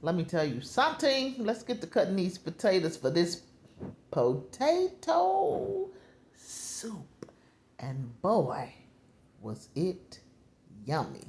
let me tell you something. Let's get to cutting these potatoes for this potato soup. And boy, was it yummy.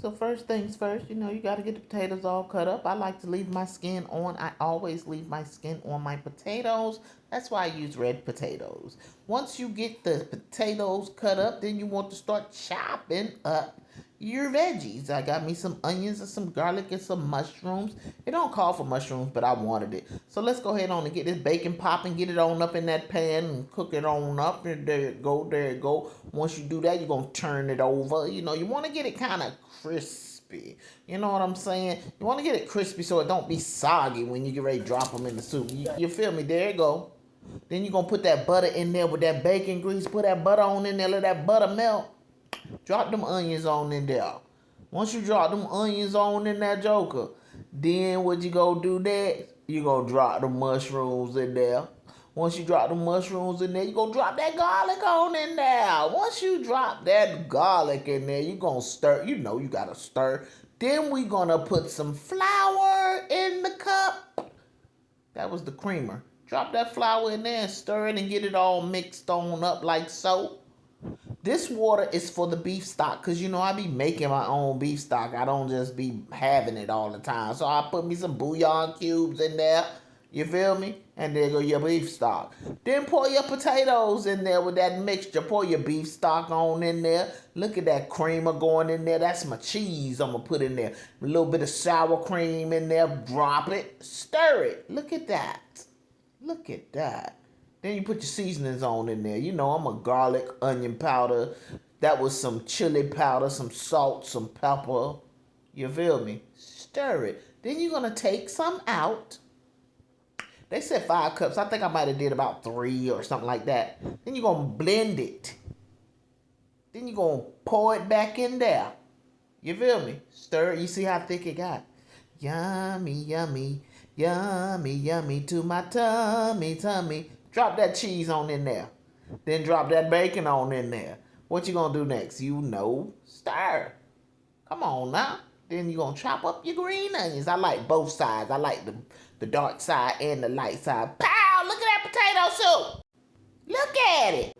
So first things first, you got to get the potatoes all cut up. I like to leave my skin on. I always leave my skin on my potatoes. That's why I use red potatoes. Once you get the potatoes cut up, then you want to start chopping up your veggies. I got me some onions and some garlic and some mushrooms. It don't call for mushrooms, but I wanted it. So let's go ahead on and get this bacon popping, get it on up in that pan and cook it on up. And there it go, there it go. Once you do that, you're going to turn it over. You want to get it kind of crispy. You know what I'm saying? You want to get it crispy so it don't be soggy when you get ready to drop them in the soup. You feel me? There you go. Then you're going to put that butter in there with that bacon grease. Put that butter on in there. Let that butter melt. Drop them onions on in there. Once you drop them onions on in that joker, then what you go do next? You go drop the mushrooms in there. Once you drop the mushrooms in there, you go drop that garlic on in there. Once you drop that garlic in there, you gonna stir. You gotta stir. Then we gonna put some flour in the cup. That was the creamer. Drop that flour in there and stir it and get it all mixed on up like so. This water is for the beef stock because, I be making my own beef stock. I don't just be having it all the time. So I put me some bouillon cubes in there. You feel me? And there go your beef stock. Then pour your potatoes in there with that mixture. Pour your beef stock on in there. Look at that creamer going in there. That's my cheese I'm going to put in there. A little bit of sour cream in there. Drop it. Stir it. Look at that. Look at that. Then you put your seasonings on in there. I'm a garlic, onion powder. That was some chili powder, some salt, some pepper. You feel me? Stir it. Then you're going to take some out. They said 5 cups. I think I might have did about 3 or something like that. Then you're going to blend it. Then you're going to pour it back in there. You feel me? Stir it. You see how thick it got? Yummy, yummy, yummy, yummy to my tummy, tummy. Drop that cheese on in there. Then drop that bacon on in there. What you gonna do next? Stir. Come on now. Then you gonna chop up your green onions. I like both sides. I like the dark side and the light side. Pow! Look at that potato soup. Look at it.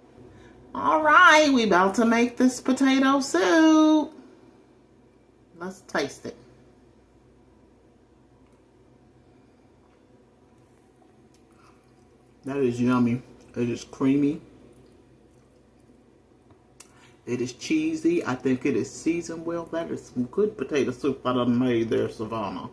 All right, we about to make this potato soup. Let's taste it. That is yummy. It is creamy. It is cheesy. I think it is seasoned well. That is some good potato soup I done made there, Savannah.